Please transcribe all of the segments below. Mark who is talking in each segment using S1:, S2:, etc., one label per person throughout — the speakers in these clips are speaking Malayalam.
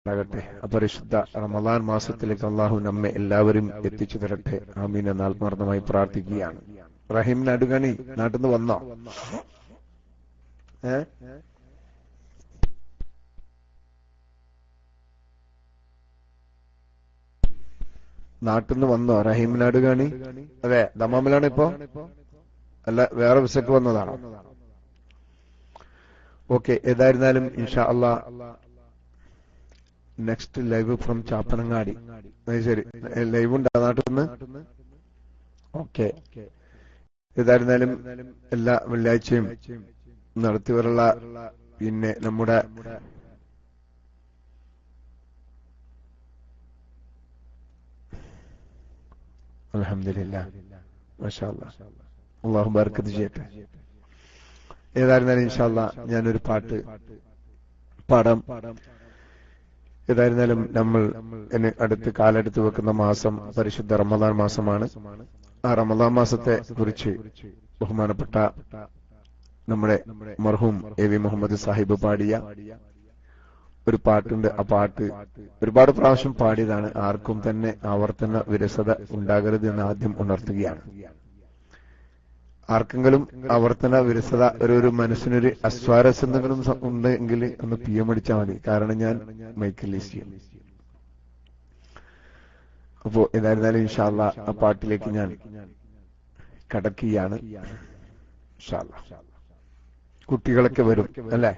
S1: ാകട്ടെ. അപരിശുദ്ധ റമളാൻ മാസത്തിലേക്ക് അള്ളാഹു നമ്മെ എല്ലാവരും എത്തിച്ചു തരട്ടെ. ആമീൻ എന്ന് ആത്മാർത്ഥമായി പ്രാർത്ഥിക്കുകയാണ്. റഹീം നടുകണി നാട്ടിൽ നിന്ന് വന്നോ? നാട്ടിൽ നിന്ന് വന്നോ റഹീം നടുകണി? അതെ, ദമാമിലാണ് ഇപ്പോ, അല്ല വേറെ വിസക്ക് വന്നതാണോ? ഓക്കെ, ഏതായിരുന്നാലും ഇൻഷാ അള്ളാ നെക്സ്റ്റ് ലൈവ് ഫ്രം ചാപ്പനങ്ങാടി. ശരി, ലൈവ് ഉണ്ടോ നാട്ടിൽ നിന്ന്? ഓക്കെ, ഏതായിരുന്നാലും എല്ലാ വെള്ളിയാഴ്ചയും നടത്തിവരുള്ള പിന്നെ നമ്മുടെ അൽഹംദുലില്ലാഹ് മാഷാ അല്ലാഹ് അല്ലാഹു ബർക്കത്ത് ചെയ്യട്ടെ. ഏതായിരുന്നാലും ഇൻഷാ അല്ലാഹ് ഞാനൊരു പാട്ട് പാടാം. ഏതായിരുന്നാലും നമ്മൾ അടുത്ത് കാലെടുത്ത് വെക്കുന്ന മാസം പരിശുദ്ധ റമളാൻ മാസമാണ്. ആ റമളാൻ മാസത്തെ കുറിച്ച് ബഹുമാനപ്പെട്ട നമ്മുടെ മർഹൂം എ വി മുഹമ്മദ് സാഹിബ് പാടിയ ഒരു പാട്ടുണ്ട്. ആ പാട്ട് ഒരുപാട് പ്രാവശ്യം പാടിയതാണ്. ആർക്കും തന്നെ ആവർത്തന വിരസത ഉണ്ടാകരുത് എന്ന് ആദ്യം ഉണർത്തുകയാണ്. ആർക്കെങ്കിലും ആവർത്തന വിരസത ഒരു മനസ്സിനൊരു അസ്വാരസ്യങ്ങളും ഉണ്ടെങ്കിൽ ഒന്ന് PM അടിച്ചാൽ മതി. കാരണം ഞാൻ മൈക്കിൽ ലിസ്റ്റ് ചെയ്യും. അപ്പോ ഏതായിരുന്നാലും ഇൻഷാ അല്ലാഹ് ആ പാട്ടിലേക്ക് ഞാൻ കടക്കുകയാണ്. ഇൻഷാ അല്ലാഹ് കുട്ടികളൊക്കെ വരും അല്ലേ?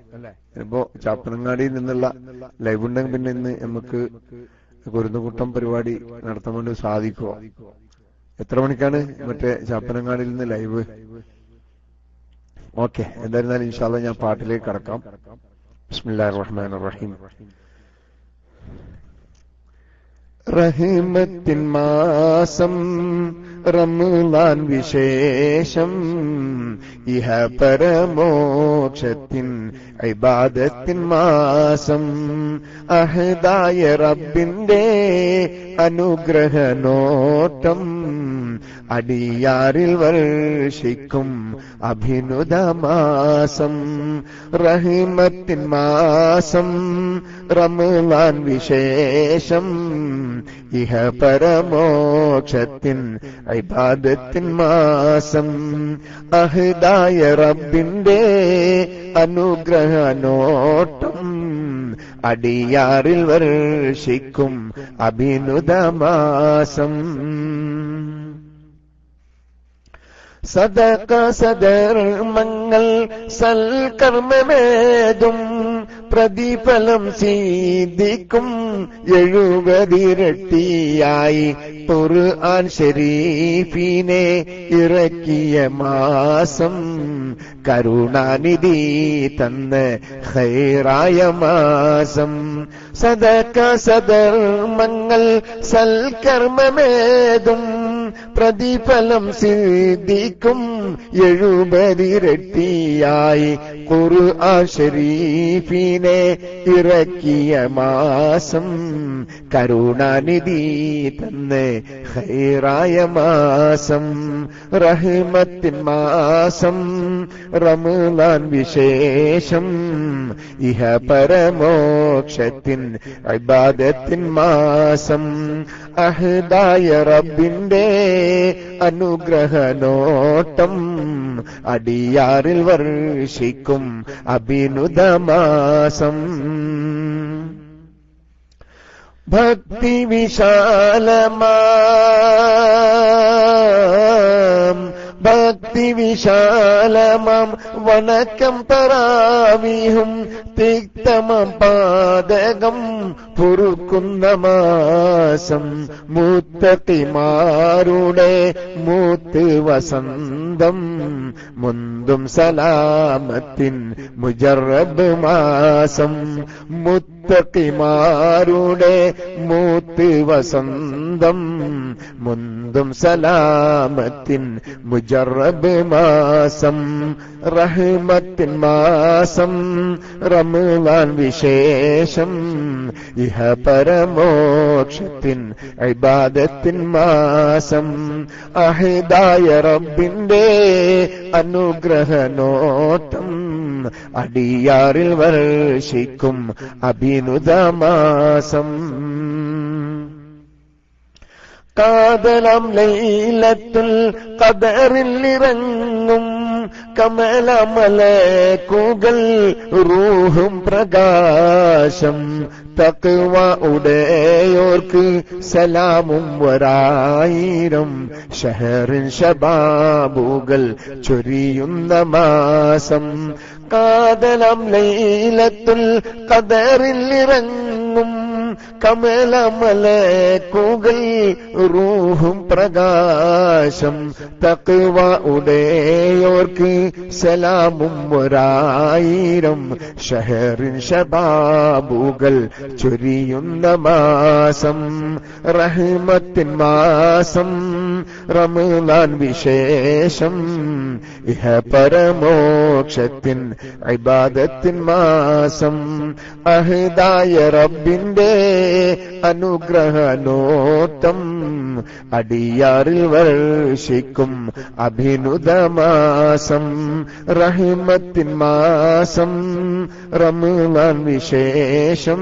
S1: ഇപ്പോ ചാപ്പനങ്ങാടിയിൽ നിന്നുള്ള ലൈവ് ഉണ്ടെങ്കിൽ പിന്നെ ഇന്ന് നമുക്ക് കുരുന്നുകൂട്ടം പരിപാടി നടത്താൻ വേണ്ടി സാധിക്കുമോ? എത്ര മണിക്കാണ് മറ്റേ ചാപ്പനങ്ങാടിയിൽ നിന്ന് ലൈവ്? ഓക്കെ, എന്തായിരുന്നാലും ഇൻഷാ അല്ലാഹ് ഞാൻ പാട്ടിലേക്ക് കടക്കാം. ബിസ്മില്ലാഹിർ റഹ്മാനിർ റഹീം. റഹ്മത്തിൻ മാസം റമളാൻ വിശേഷം, ഇഹ പരമോക്ഷത്തിൻ ഇബാദത്തിൻ മാസം, അഹദായ റബ്ബിന്റെ അനുഗ്രഹനോട്ടം, അടിയാറിൽ വർഷിക്കും അഭിനുദമാസം. റഹ്മത്തിൻ മാസം റമളാൻ വിശേഷം, ഇഹ പരമോക്ഷത്തിൻ ഇബാദത്തിൻ മാസം, അഹദായ റബ്ബിന്റെ അനുഗ്രഹനോട്ടം, അടിയാറിൽ വർഷിക്കും അഭിനുദമാസം. സദഖ സദർമങ്ങൾ സൽക്കർമ്മമേതും പ്രതിഫലം സിദ്ധിക്കും 70 ഇരട്ടിയായി. ഖുർആൻ ശരീഫിനെ ഇറക്കിയ മാസം, കരുണാനിധി തന്ന ഖൈറായ മാസം. സദഖ സദർമങ്ങൾ സൽക്കർമ്മമേതും പ്രതിഫലം സിദ്ധിക്കും 70 ഇരട്ടിയായി. ഖുർആൻ ശരീഫിനെ ഇറക്കിയ മാസം, കരുണാനിധി തന്നെ ഖൈറായ മാസം. റഹ്മത്തിൻ മാസം റമളാൻ വിശേഷം, ഇഹ പരമോക്ഷത്തിൻ ഇബാദത്തിൻ മാസം, അഹദായ റബ്ബിന്റെ അനുഗ്രഹനോട്ടം, അടിയാറിൽ വർഷിക്കും അഭിനുദമാസം. ഭക്തി വിശാലമാം ഭക്തി വിശാലമാം വണക്കം തറാവീഹും, തിക്തമം പാതകം പൊറുക്കുന്ന മാസം, മുത്തഖിമാരുടെ മൂത്ത് വസന്തം, മുന്തും സലാമത്തിൻ മുജറബ് മാസം, മുത്തഖിമാരുടെ മൂത്ത് വസന്തം, മുന്തും സലാമത്തിൻ മുജറബ് റജബ് മാസം റഹ്മത്തിൻ മാസം റമളാൻ വിശേഷം ഇഹ പരമോക്ഷത്തിൻ ഇബാദത്തിൻ മാസം അഹദായ റബ്ബിന്റെ അനുഗ്രഹനോട്ടം അടിയാറിൽ വർഷിക്കും അഭിനുദമാസം കാതലം ലൈലത്തുൽ ഖദറിൽ ഇറങ്ങും കമലമലക്കുകൾ റൂഹും പ്രകാശം തഖ്വ ഉടയോർക്ക് സലാമും ഒരായിരം ഷഹറിൻ ശബാബുകൾ ചൊരിയുന്ന മാസം കാതലം ലൈലത്തുൽ ഖദറിൽ ഇറങ്ങും കമലമലക്കുകൾ റൂഹും പ്രകാശം തഖ്വ ഉടയോർക്ക് സലാമും ഒരായിരം ഷഹറിൻ ശബാബുകൾ ചൊരിയുന്ന മാസം റഹ്മത്തിൻ മാസം റമളാൻ വിശേഷം ഇഹ പരമോക്ഷത്തിൻ ഇബാദത്തിൻ മാസം അഹദായ റബ്ബിന്റെ അനുഗ്രഹനോട്ടം അടിയാറിൽ വർഷിക്കും അഭിനുദമാസം റഹ്മത്തിൻ മാസം റമളാൻ വിശേഷം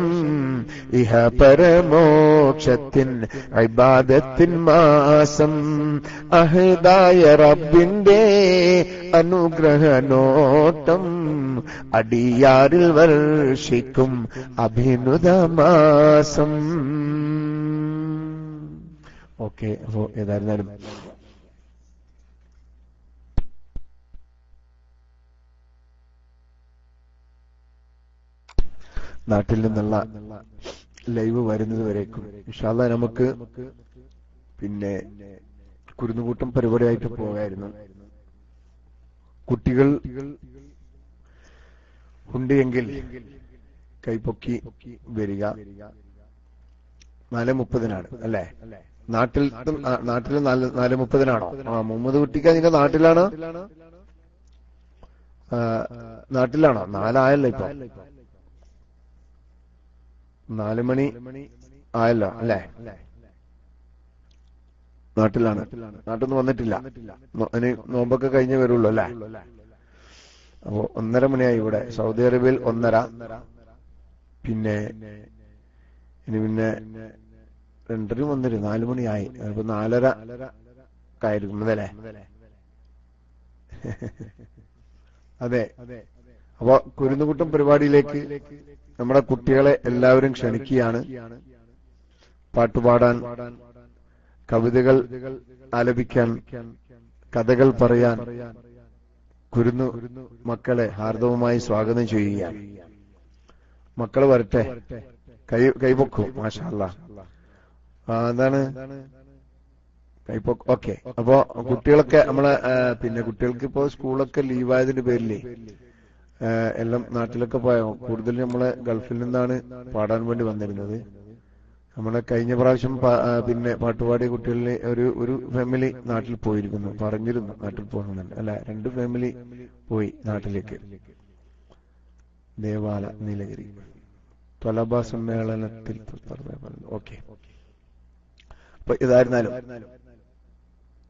S1: ഇഹ പരമോക്ഷത്തിൻ ഇബാദത്തിൻ മാസം അഹദായ റബ്ബിന്റെ അനുഗ്രഹനോട്ടം അടിയാറിൽ വർഷിക്കും അഭിനുദമാസം. ഓക്കെ, അപ്പോ ഏതായിരുന്നാലും നാട്ടിൽ നിന്നുള്ള ലൈവ് വരുന്നത് വരേക്കും ഇൻഷാ അല്ലാഹ് നമുക്ക് പിന്നെ കുരുന്നുകൂട്ടം പരിപാടിയായിട്ട് പോകായിരുന്നു. കുട്ടികൾ ഉണ്ട് എങ്കിൽ കൈപ്പൊക്കി വരിക. 4:30 അല്ലേ? നാട്ടിൽ 4:30 മുഹമ്മദ് കുട്ടിക്ക് അതിന്റെ നാട്ടിലാണോ? നാട്ടിലാണോ? 4 ആയല്ലോ ഇപ്പൊ. 4 മണി ആയല്ലോ അല്ലേ? നാട്ടിലാണ്. നാട്ടിൽ നിന്ന് വന്നിട്ടില്ല. ഇനി നോമ്പൊക്കെ കഴിഞ്ഞേ വരുള്ളൂ അല്ലേ? അപ്പോ 1:30 മണിയായി ഇവിടെ. സൗദി അറേബ്യയിൽ 1:30. പിന്നെ ഇനി പിന്നെ 2:30 വന്നിട്ട് 4 മണിയായി. അപ്പൊ 4:30 ആയിരിക്കും അല്ലേ? അതെ. അപ്പൊ കുരുന്നുകൂട്ടം പരിപാടിയിലേക്ക് നമ്മുടെ കുട്ടികളെ എല്ലാവരും ക്ഷണിക്കുകയാണ്. പാട്ടുപാടാൻ, കവിതകൾ ആലപിക്കാൻ, കഥകൾ പറയാൻ കുരുന്നു മക്കളെ ഹാർദവമായി സ്വാഗതം ചെയ്യുകയാണ്. മക്കൾ വരട്ടെ, കൈപൊക്കും. മാഷാ അല്ലാഹ്. എന്താണ് കൈപ്പൊക്കും? ഓക്കെ. അപ്പോ കുട്ടികളൊക്കെ നമ്മളെ പിന്നെ കുട്ടികൾക്ക് ഇപ്പോ സ്കൂളൊക്കെ ലീവായതിന്റെ പേരിലേ എല്ലാം നാട്ടിലൊക്കെ പോയോ. കൂടുതൽ നമ്മളെ ഗൾഫിൽ നിന്നാണ് പാടാൻ വേണ്ടി വന്നിരുന്നത്. നമ്മളെ കഴിഞ്ഞ പ്രാവശ്യം പിന്നെ പാട്ടുപാടിയ കുട്ടികളിൽ ഒരു ഫാമിലി നാട്ടിൽ പോയിരിക്കുന്നു, പറഞ്ഞിരുന്നു നാട്ടിൽ പോകുന്നുണ്ട് അല്ല. 2 ഫാമിലി പോയി നാട്ടിലേക്ക്. ദേവാല നീലഗിരി ത്വലബ സമ്മേളനത്തിൽ. ഓക്കെ. അപ്പൊ ഇതായിരുന്നാലും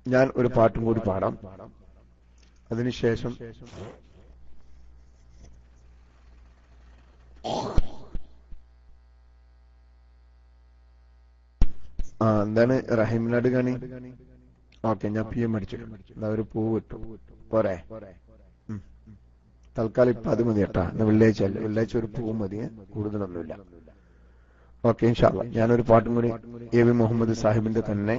S1: ഞാൻ ഒരു പാട്ടും കൂടി പാടാം. അതിനുശേഷം എന്താണ് റഹീമിനാട് കാണി? ഓക്കെ, ഞാൻ PM അടിച്ചിട്ടുണ്ട്. എന്താ ഒരു പൂവ് ഇട്ടു പോരെ? തൽക്കാലം ഇപ്പൊ അത് മതി കേട്ടാ. വെള്ളിയാഴ്ച അല്ല, വെള്ളിയാഴ്ച ഒരു പൂവ് മതി, കൂടുതലൊന്നുമില്ല. ഓക്കെ, ഇൻഷാ അല്ലാഹ് ഞാനൊരു പാട്ടും കൂടി AV മുഹമ്മദ് സാഹിബിന്റെ തന്നെ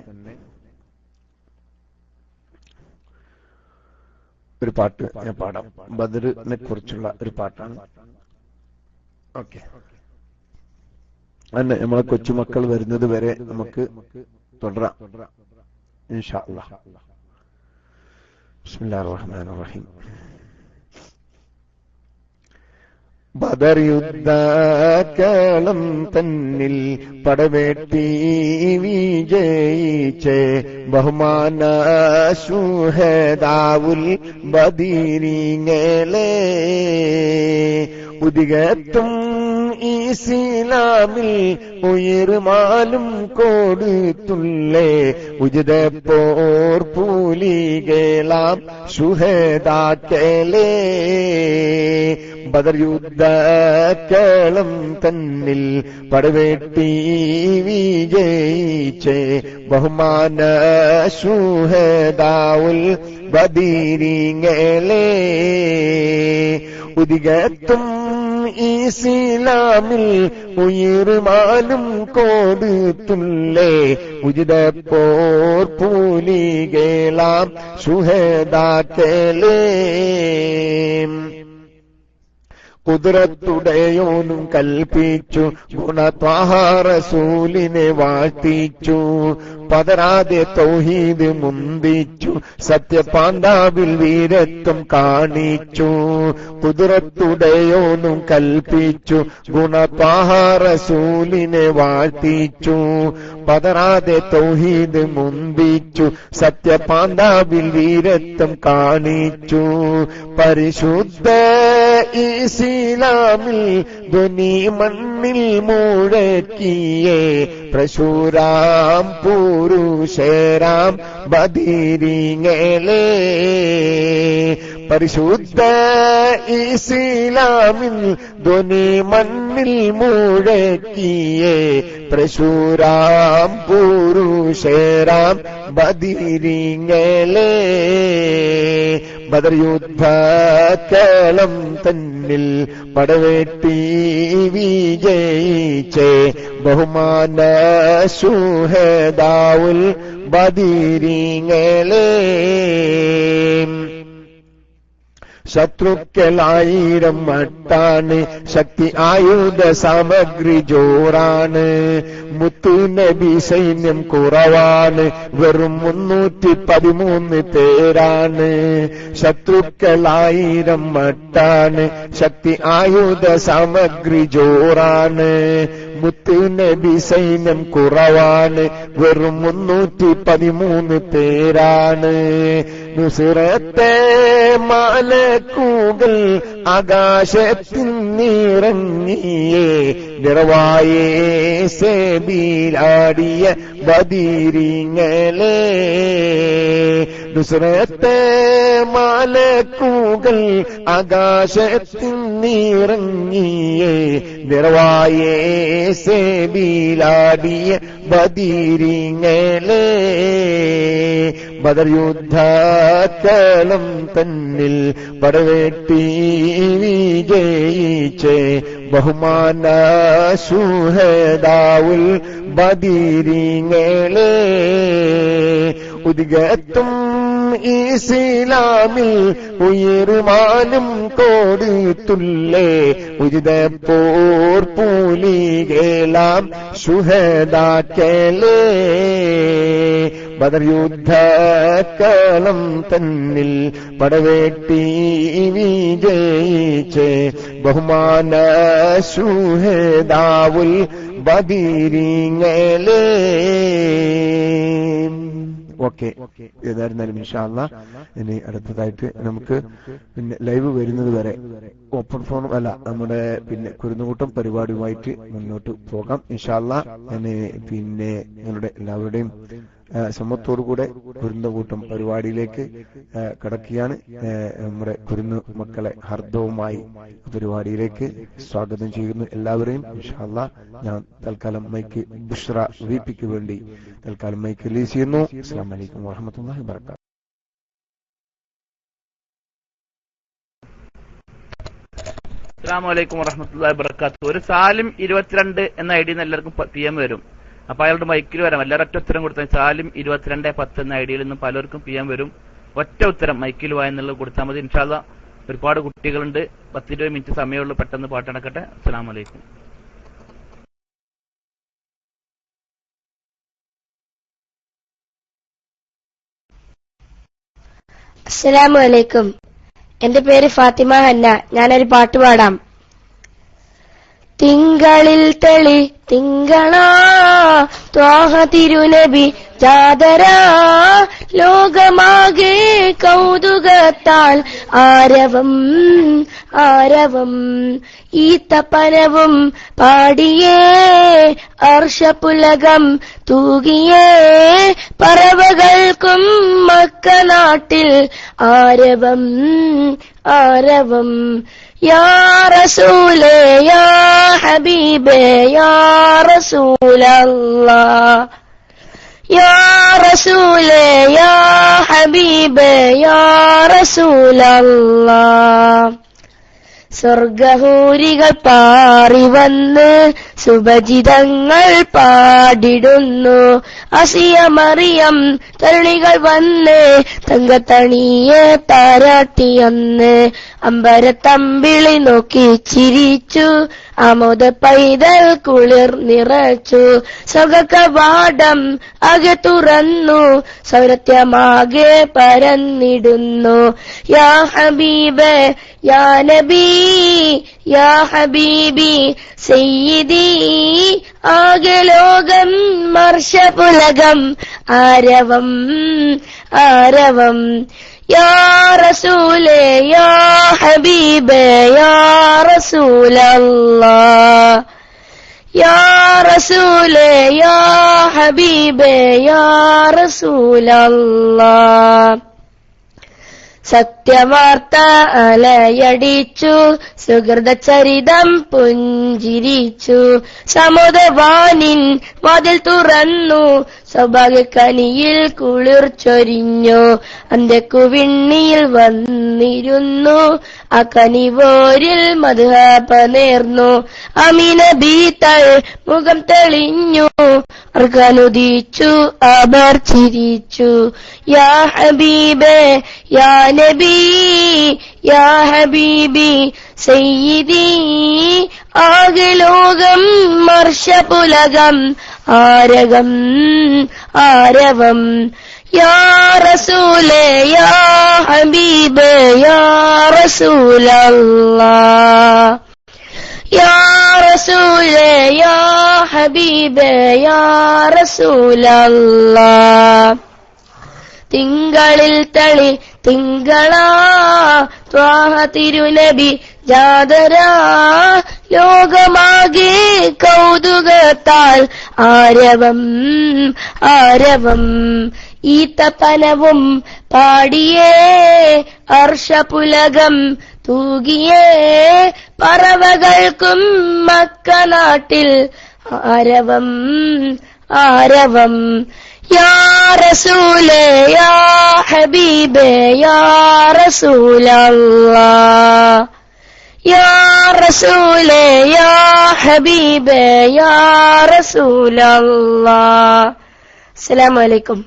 S1: ഒരു പാട്ട് ഞാൻ പാടാം. ബദറിനെ കുറിച്ചുള്ള ഒരു പാട്ടാണ്. ഓക്കെ. അന്നെ നമ്മളെ കൊച്ചുമക്കൾ വരുന്നത് വരെ നമുക്ക് തുടരാം ഇൻഷാ അല്ലാഹ്. ബിസ്മില്ലാഹിർ റഹ്മാനിർ റഹീം. ബദർ യുദ്ധക്കളം തന്നിൽ പടവെട്ടി വിജയിച്ചേ ബഹുമാന ശുഹദാവുൽ ബദീരിങ്ങളെ ഉദികത്തും ഇസ്ലാമിൽ ഉയർമാലും കൊടുത്തുള്ളേ ഉജിതപ്പോർ പൂലികളാം ശുഹദാക്കളെ ബദർ യുദ്ധക്കളം തന്നിൽ പടവെട്ടി വിജയിച്ചേ ബഹുമാന ശുഹദാവുൽ ബദീരിങ്ങളെ ഉദികത്തും ഇസ്ലാമിൽ ഉയർമാലും കൊടുത്തുള്ളേ ഉജിതപ്പോർ പൂലികളാം ശുഹദാക്കളെ കുദ്റത്തുടയോനും കൽപ്പിച്ചു ഗുണത്വാഹ റസൂലിനെ വാഴ്ത്തിച്ചു പതരാതെ തൗഹീദ് മുന്തിച്ചു സത്യപാന്താവിൽ വീരത്വം കാണിച്ചു കുദ്റത്തുടയോനും കൽപ്പിച്ചു ഗുണത്വാഹ റസൂലിനെ വാഴ്ത്തിച്ചു പതരാതെ തൗഹീദ് മുന്തിച്ചു സത്യപാന്താവിൽ വീരത്വം കാണിച്ചു പരിശുദ്ധ ഇസ്ലാമിൽ ധ്വനി മണ്ണിൽ മുഴക്കിയേ പ്രശൂരാം പുരുഷരാം ബദീരിങ്ങളെ പരിശുദ്ധ ഇസ്ലാമിൽ ധ്വനി മണ്ണിൽ മുഴക്കിയേ പ്രശൂരാം പുരുഷരാം ബദീരിങ്ങളെ ബദർ യുദ്ധക്കളം തന്നിൽ പടവെട്ടി വിജയിച്ചേ ബഹുമാന ശുഹദാവുൽ ബദീരിങ്ങളെ ശത്രുക്കളായിരം മട്ടാണ് ശക്തി ആയുധ സാമഗ്രി ജോറാണ് മുത്തു നബി സൈന്യം കുറവാണ് വെറും 313 പേരാണ് ശത്രുക്കളായിരം മട്ടാണ് ശക്തി ആയുധ സാമഗ്രി ജോറാണ് മുത്തു നബി സൈന്യം കുറവാണ് വെറും 313 പേരാണ് നുസ്രത്തെ മലക്കുകൾ ആകാശത്തിൽ നിറങ്ങിയേ നിറവായേ സബീലാടിയ ബദീരിങ്ങളെ നുസ്രത്തെ മലക്കുകൾ ആകാശത്തിൽ നിറങ്ങിയേ നിറവായേ സബീലാടിയ ബദീരിങ്ങളെ ബദർ യുദ്ധക്കളം തന്നിൽ പടവെട്ടി വിജയിച്ചേ ബഹുമാന ശുഹദാവുൽ ബദീരിങ്ങളെ ഉദികത്തും ഇസ്ലാമിൽ ഉയർമാലും കൊടുത്തുള്ളേ ഉജിതപ്പോർ പൂലികളാം ശുഹദാക്കളെ ബദർ യുദ്ധക്കളം തന്നിൽ പടവെട്ടി വിജയിച്ചേ ബഹുമാന ശുഹദാവുൽ ബദീരിങ്ങളെ ഓക്കെ. ഏതായിരുന്നാലും ഇൻഷാ അല്ലാഹ് ഇനി അടുത്തതായിട്ട് നമുക്ക് പിന്നെ ലൈവ് വരുന്നത് വരെ ഓപ്പൺ ഫോണും അല്ല നമ്മുടെ പിന്നെ കുരുന്നുകൂട്ടം പരിപാടിയുമായിട്ട് മുന്നോട്ട് പോകാം ഇൻഷാ അല്ലാഹ്. പിന്നെ നിങ്ങളുടെ എല്ലാവരുടെയും സമ്മതത്തോടുകൂടെ കുരുന്നുകൂട്ടം പരിപാടിയിലേക്ക് കടക്കുകയാണ്. നമ്മുടെ കുരുന്നു മക്കളെ ഹർദവുമായി പരിപാടിയിലേക്ക് സ്വാഗതം ചെയ്യുന്നു എല്ലാവരെയും ഇൻഷാ അല്ലാഹ്. ഞാൻ തൽക്കാലം മൈക്ക് ബുഷ്റ വിപിക്ക് വേണ്ടി തൽക്കാലം മൈക്ക് റിലീസ് ചെയ്യുന്നു. അസ്സലാമു അലൈക്കും വറഹ്മത്തുള്ളാഹി വബറകാതുഹു.
S2: അസ്സലാമു അലൈക്കും വറഹ്മത്തുള്ളാഹി വബറകാതുഹു. ഒരു സാലിം 22 എന്ന ഐഡിയിൽ നിന്ന് എല്ലാവർക്കും PM വരും. അപ്പൊ അയാളുടെ മൈക്കിൽ വരാം. എല്ലാവരും ഒറ്റ ഉത്തരം കൊടുത്താൽ സാലിം 2210 എന്ന ഐഡിയിൽ നിന്നും പലർക്കും PM വരും. ഒറ്റ ഉത്തരം മൈക്കിൽ വായെന്നുള്ളത് കൊടുത്താൽ മതി. ഇൻഷാ അല്ലാഹ് ഒരുപാട് കുട്ടികളുണ്ട്. 10-20 മിനിറ്റ് സമയമുള്ളൂ. പെട്ടെന്ന് പാട്ടടക്കട്ടെ. അസ്സലാമു അലൈക്കും.
S3: അസ്സലാമു അലൈക്കും. എന്റെ പേര് ഫാത്തിമ ഹന്ന. ഞാനൊരു പാട്ട് പാടാം. തിങ്കളിൽ തെളി തിങ്കളാ ത്വാഹ തിരുനബി ജാതരാ ലോകമാകെ കൗതുകത്താൽ ആരവം ആരവം ഈത്തപ്പനവും പാടിയേ അർഷപുലകം തൂകിയേ പറവകൾക്കും മക്ക നാട്ടിൽ ആരവം ആരവം യാ റസൂലേ യാ ഹബീബേ യാ റസൂലല്ലാഹ് യാ റസൂലേ യാ ഹബീബേ യാ റസൂലല്ലാഹ് സ്വർഗഹൂരികൾ പാറി വന്ന് സുഭജിതങ്ങൾ പാടിടുന്നു അസിയ മറിയം തരുണികൾ വന്ന് തങ്കത്തണിയെ താരാട്ടിയന്ന് അമ്പരത്തമ്പിളി നോക്കി ചിരിച്ചു ആമോദ പൈതൽ കുളിർ നിറച്ചു സ്വർഗകവാടം ആകെ തുറന്നു സൗരത്യമാകെ പരന്നിടുന്നു യാ ഹബീബേ യാ നബി യാ ഹബീബി സയ്യിദി ആകെ ലോകം മർഷപുലകം ആരവം ആരവം യാ റസൂലേ യാ ഹബീബേ യാ റസൂലല്ലാഹ് യാ റസൂലേ യാ ഹബീബേ യാ റസൂലല്ലാഹ് സത്യവാർത്ത അലയടിച്ചു സുഹൃതചരിതം പുഞ്ചിരിച്ചു സമുദ്രവാനിൻ വാതിൽ തുറന്നു സൗഭാഗ്യക്കനിയിൽ കുളിർ ചൊരിഞ്ഞു അന്ത്യക്കുവിണ്ണിയിൽ വന്നിരുന്നു ആ കനിവോരിൽ മദ്ഹബ നേർന്നു അമീന ബീത്തൾ മുഖം തെളിഞ്ഞു അർക്കനുദിച്ചു അവർ ചിരിച്ചു യാ ഹബീബേ യാ നബി യാ ഹബീബി സയ്യിദി ആകെ ലോകം മർഷപുലകം ആരകം ആരവം യാ റസൂലേ യാ ഹബീബേ യാ റസൂലല്ലാഹ് യാ റസൂലേ യാ ഹബീബേ യാ റസൂലല്ലാഹ് തിങ്കളിൽ തളി തിങ്കളാ ത്വാഹ തിരുനബി ജാതരാ ലോകമാകെ കൗതുകത്താൽ ആരവം ആരവം ഈത്തപ്പനവും പാടിയേ അർഷപുലകം തൂകിയേ പറവകൾക്കും മക്ക നാട്ടിൽ ആരവം ആരവം യാ റസൂലേ യാ ഹബീബേ യാ റസൂലല്ലാഹ് യാ റസൂലേ യാ ഹബീബേ യാ റസൂലല്ലാഹ് അസ്സലാമു അലൈക്കും.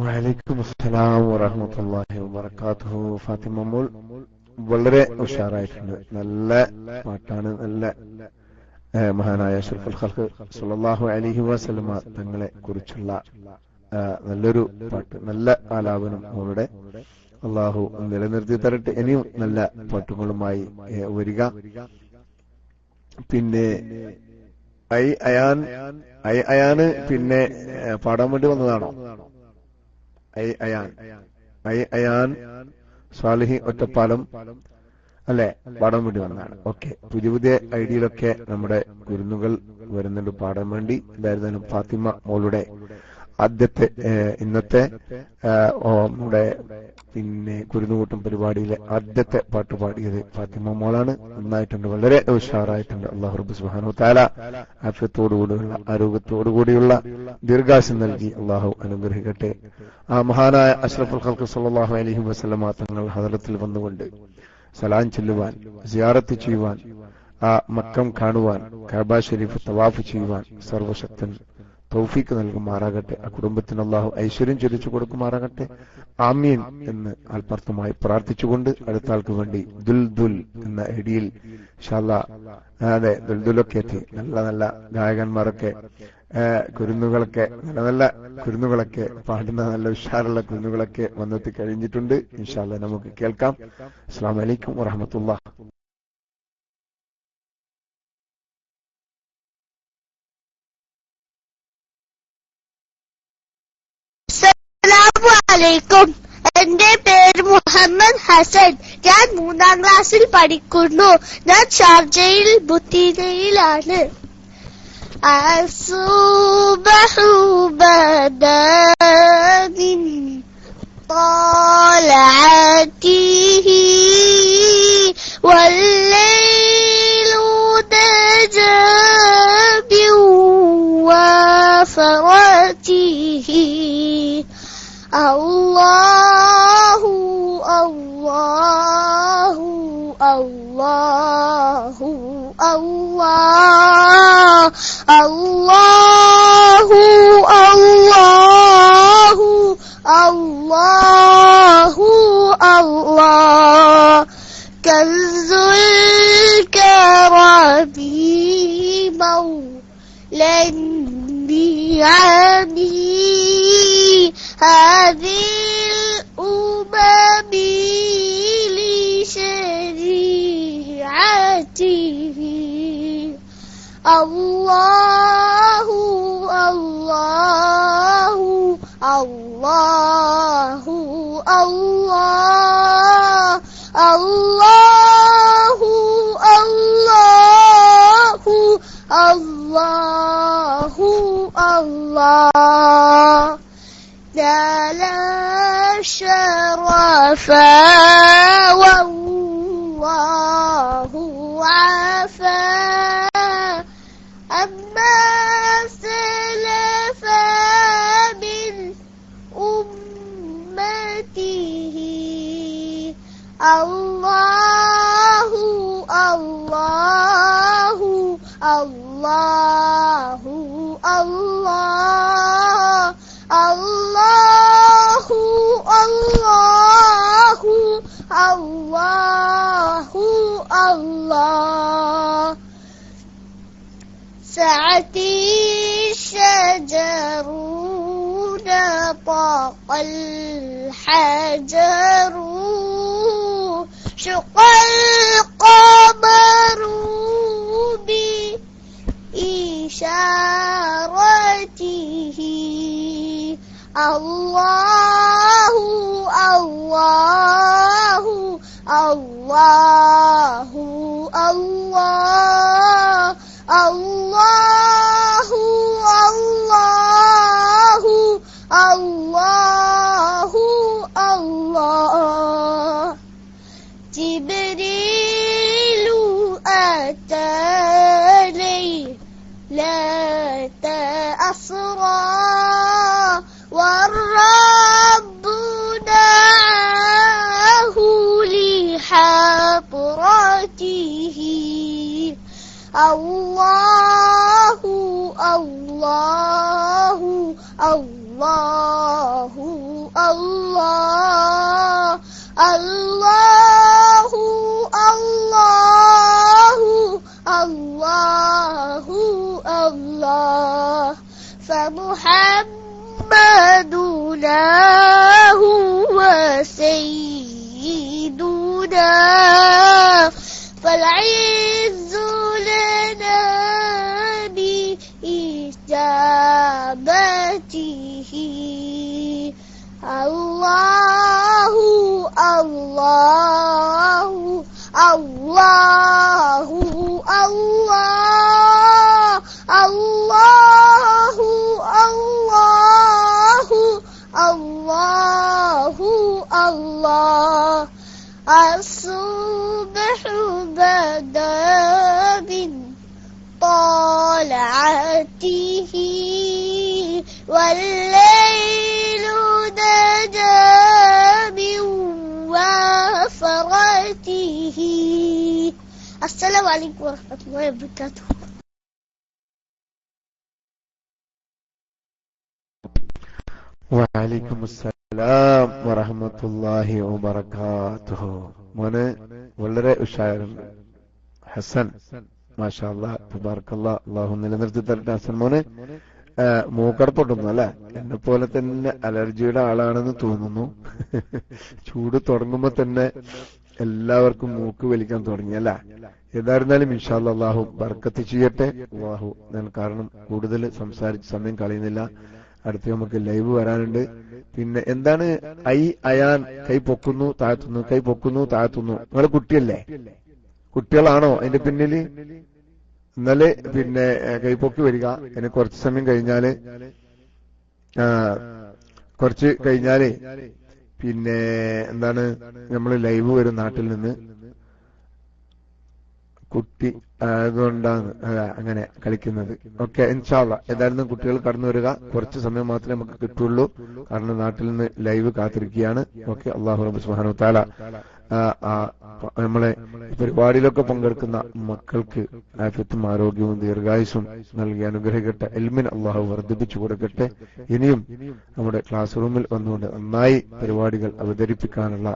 S1: വഅലൈക്കും അസ്സലാം വറഹ്മത്തുള്ളാഹി വബറകാതുഹു. ഫാത്തിമ മോൾ വളരെ ഉഷാറായിട്ടുണ്ട്. നല്ല പാട്ടാണ്. നല്ല മഹാനായ അഷ്റഫുൽ ഖൽഖ് സ്വല്ലല്ലാഹു അലൈഹി വസല്ലമ തങ്ങളെ കുറിച്ചുള്ള നല്ലൊരു പാട്ട്, നല്ല ആലാപനം മോളുടെ. അള്ളാഹു നിലനിർത്തി തരട്ടെ. ഇനിയും നല്ല പാട്ടുകളുമായി വരിക. പിന്നെ അയാന് പിന്നെ പാടാൻ വേണ്ടി വന്നതാണോ? അയാൻ സാലിഹി ഒറ്റപ്പാലം അല്ലെ, പാടാൻ വേണ്ടി വന്നതാണ്. ഓക്കെ, പുതിയ പുതിയ ഐഡിയയിലൊക്കെ നമ്മുടെ കുരുന്നുകൾ വരുന്നുണ്ട് പാടാൻ വേണ്ടി. എന്തായിരുന്നാലും ഫാത്തിമ മോളുടെ ആദ്യത്തെ ഇന്നത്തെ നമ്മുടെ പിന്നെ കുരുന്നുകൂട്ടം പരിപാടിയിലെ ആദ്യത്തെ പാട്ട് പാടിയത് ഫാത്തിമ മോളാണ്. നന്നായിട്ടുണ്ട്, വളരെ ഉഷാറായിട്ടുണ്ട്. അല്ലാഹു റബ്ബ് സുബ്ഹാനഹു തആല ആഫിയത്തോടുകൂടിയുള്ള ആരോഗ്യത്തോടുകൂടിയുള്ള ദീർഘായുസ്സ് നൽകി അള്ളാഹു അനുഗ്രഹിക്കട്ടെ. ആ മഹാനായ അഷ്റഫുൽ ഖൽഖ് സ്വല്ലല്ലാഹു അലൈഹി വസല്ലമ തങ്ങൾ ഹദറത്തിൽ വന്നുകൊണ്ട് സലാം ചൊല്ലുവാൻ, സിയാറത്ത് ചെയ്യുവാൻ, ആ മക്കം കാണുവാൻ, കഅബ ശരീഫ് തവാഫ് ചെയ്യുവാൻ സർവശക്തൻ തൗഫീക്ക് നൽകുമാറാകട്ടെ. ആ കുടുംബത്തിന് അള്ളാഹു ഐശ്വര്യം ചൊരിച്ചു കൊടുക്കുമാറാകട്ടെ. ആമീൻ എന്ന് ആത്മാർത്ഥമായി പ്രാർത്ഥിച്ചുകൊണ്ട് അടുത്ത ആൾക്ക് വേണ്ടി ദുൽദുൽ എന്ന ഐഡിയിൽ ഇൻഷാ അല്ലാഹ്, അതെ ദുൽദുലൊക്കെ എത്തി. നല്ല നല്ല ഗായകന്മാരൊക്കെ കുരുന്നുകളൊക്കെ നല്ല കുരുന്നുകളൊക്കെ പാടുന്ന നല്ല ഉഷാറുള്ള കുരുന്നുകളൊക്കെ വന്നെത്തി കഴിഞ്ഞിട്ടുണ്ട്. ഇൻഷാ അല്ലാഹ് നമുക്ക് കേൾക്കാം. അസ്സലാമു അലൈക്കും വറഹ്മത്തുള്ളാഹി.
S4: അസ്സലാമു എന്റെ പേര് മുഹമ്മദ് ഹസൻ. ഞാൻ 3ാം ക്ലാസ്സിൽ പഠിക്കുന്നു. ഞാൻ ഷാർജയിൽ ബുത്തീനയിലാണ്. അസ്സുബ്ഹു ബദാ മിൻ ത്വാലഅതിഹി വല്ലൈലു നജാ ബിൻ വഫറതിഹി അല്ലാഹു അല്ലാഹു അല്ലാഹു അല്ലാഹ് അല്ലാഹു അല്ലാഹു അല്ലാഹു അല്ലാഹ് കൻസുൽ കറമി മൗലൻ ബിഅമി هذه الأمم لشريعته الله الله الله الله الله الله الله الله نال شرفا والله عفا أما سلف من أمته الله الله الله الله الله الله الله الله سعتي الشجر نطق الحجر شق القمر بإشارته الله الله الله الله الله الله الله الله جبريل أتى ليلة أسرى والرب دعاه لحضرته الله الله الله الله الله الله الله الله فمحمدنا هو سيدنا فالعز لنا بإجابته الله الله الله الله الله الله الله الله الصبح بدا من طلعته والليل نجا من وفرته. السلام عليكم ورحمة الله وبركاته.
S1: വഅലൈക്കും അസ്സലാം വറഹ്മത്തുള്ളാഹി വബറകാതുഹു. മോനെ വളരെ ഉഷാറുണ്ട് ഹസൻ, മാഷാ അല്ലാഹ് തബാറകല്ലാഹ്. അല്ലാഹു നിലനിർത്തി തരട്ടെ ഹസൻ മോനെ. മൂക്കടപ്പൊട്ടുന്നു അല്ലെ? എന്നെ പോലെ തന്നെ അലർജിയുടെ ആളാണെന്ന് തോന്നുന്നു. ചൂട് തുടങ്ങുമ്പോ തന്നെ എല്ലാവർക്കും മൂക്ക് വലിക്കാൻ തുടങ്ങി അല്ല? ഏതായിരുന്നാലും ഇൻഷാ അല്ലാഹ് അല്ലാഹു ബർക്കത്ത് ചെയ്യട്ടെ. അല്ലാഹു കാരണം കൂടുതൽ സംസാരിച്ച് സമയം കളയുന്നില്ല. അടുത്ത് നമുക്ക് ലൈവ് വരാനുണ്ട്. പിന്നെ എന്താണ് അയാൻ കൈ പൊക്കുന്നു താഴ്ത്തുന്നു, കൈ പൊക്കുന്നു താഴ്ത്തുന്നു. നിങ്ങൾ കുട്ടിയല്ലേ? കുട്ടികളാണോ അതിന്റെ പിന്നില്? ഇന്നലെ പിന്നെ കൈപ്പൊക്കി വരിക. ഇനി കുറച്ച് സമയം കഴിഞ്ഞാല് പിന്നെ എന്താണ് നമ്മൾ ലൈവ് വരും നാട്ടിൽ നിന്ന്. കുട്ടി അതുകൊണ്ടാണ് അങ്ങനെ കളിക്കുന്നത്. ഓക്കെ ഇൻഷാ അല്ലാഹ്. ഏതായാലും കുട്ടികൾ കടന്നു വരിക. കുറച്ച് സമയം മാത്രമേ നമുക്ക് കിട്ടുള്ളൂ, കാരണം നാട്ടിൽ നിന്ന് ലൈവ് കാത്തിരിക്കുകയാണ്. ഓക്കെ. അല്ലാഹു റബ്ബ് സുബ്ഹാനഹു വ തആല നമ്മളെ പരിപാടിയിലൊക്കെ പങ്കെടുക്കുന്ന മക്കൾക്ക് ആഫിയത്തും ആരോഗ്യവും ദീർഘായുസ്സും നൽകി അനുഗ്രഹിക്കട്ടെ. ഇൽമിന് അല്ലാഹു വർദ്ധിപ്പിച്ചു കൊടുക്കട്ടെ. ഇനിയും നമ്മുടെ ക്ലാസ് റൂമിൽ വന്നുകൊണ്ട് നന്നായി പരിപാടികൾ അവതരിപ്പിക്കാനുള്ള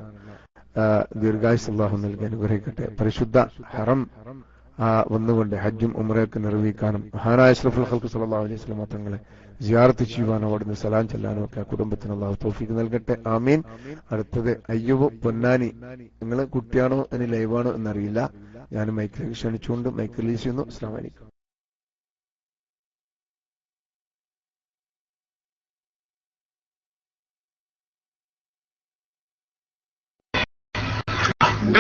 S1: ദീർഘായുസ് അല്ലാഹു നൽകി അനുഗ്രഹിക്കട്ടെ. പരിശുദ്ധ ഹറം വന്നുകൊണ്ട് ഹജ്ജും ഉംറയൊക്കെ നിർവഹിക്കാനും മഹാനായ അഷ്റഫുൽ ഖൽഖ് സല്ലല്ലാഹു അലൈഹി വസല്ലം തങ്ങളെ സിയാറത്ത് ചെയ്യുവാനോ അവിടുന്ന് സലാം ചെല്ലാനോ ഒക്കെ കുടുംബത്തിന് അല്ലാഹു തൗഫീഖ് നൽകട്ടെ. ആമീൻ. അടുത്തത് അയ്യൂബ് പൊന്നാനി. നിങ്ങൾ കുട്ടിയാണോ ഇനി ലൈവാണോ എന്നറിയില്ല. ഞാൻ മൈക്കിലേക്ക് ക്ഷണിച്ചുകൊണ്ട് മൈക്ക് റിലീസ് ചെയ്യുന്നു. അസ്സലാമു അലൈക്കും.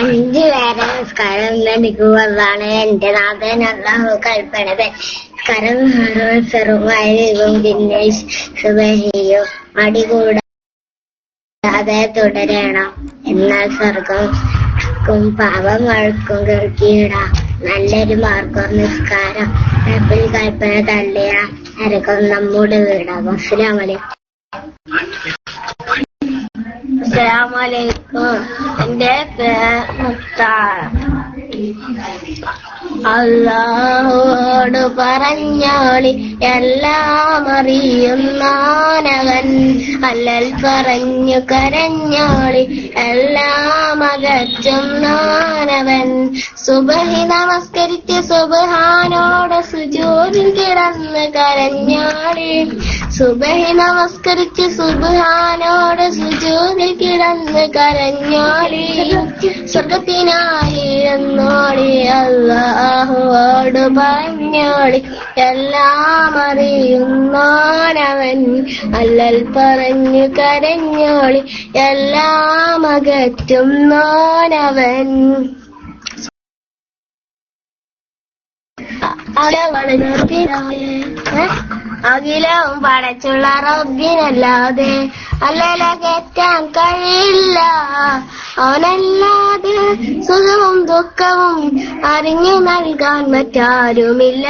S5: അഞ്ചു നേരം നിസ്കാരം ലഭിക്കുവതാണ് എന്റെ നാഥൻ അല്ലാഹു കൽപ്പനത്. നിസ്കാരം സർവ്വവും പിന്നെ സുബഹിയോ മടികൂടാതെ തുടരണം. എന്നാൽ സ്വർഗം പാപങ്ങൾക്കും കേൾക്കിയിടാം. നല്ലൊരു മാർഗം നിസ്കാരം. കൽപ്പന തള്ളിയ നരകം നമ്മുടെ വീടാകും. അസ്സലാമു അലൈക്കും. അസ്സലാമലൈക്കും. എന്റെ അല്ലാഹുവോട് പറഞ്ഞോളി എല്ലാം അറിയുന്നവൻ. അല്ലൽ പറഞ്ഞു കരഞ്ഞോളി എല്ലാം അകറ്റുന്നവൻ. സുബഹി നമസ്കരിച്ച് സുബ്ഹാനോട് സുജൂദിൽ കിടന്ന് കരഞ്ഞോളി. സുബഹി നമസ്കരിച്ച് സുബ്ഹാനോട് സുജൂദിൽ കിടന്ന് കരഞ്ഞോളി. സ്വർഗത്തിനായി എന്നോളി അല്ലാഹുവോട് പറഞ്ഞോളി എല്ലാം അറിയുന്നവൻ. അല്ലൽ പറഞ്ഞു കരഞ്ഞോളി എല്ലാം അകറ്റുന്നവൻ. അഖിലവും പടച്ചുള്ള റബ്ബിനല്ലാതെ അല്ലലകറ്റാൻ കഴിയില്ല. അവനല്ലാതെ സുഖവും ദുഃഖവും അറിഞ്ഞു നൽകാൻ മറ്റാരുമില്ല.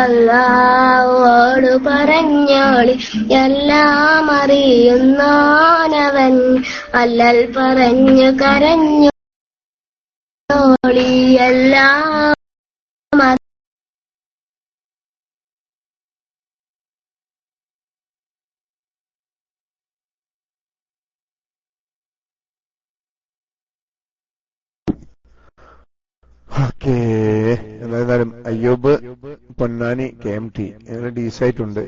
S5: അല്ലാഹുവോട് പറഞ്ഞോളി എല്ലാം അറിയുന്നവൻ. അല്ലൽ പറഞ്ഞു കരഞ്ഞു എല്ലാം
S1: ഓക്കെ. എന്തായാലും അയ്യൂബ് പൊന്നാനി KMT ഡീസൈറ്റ് ഉണ്ട്.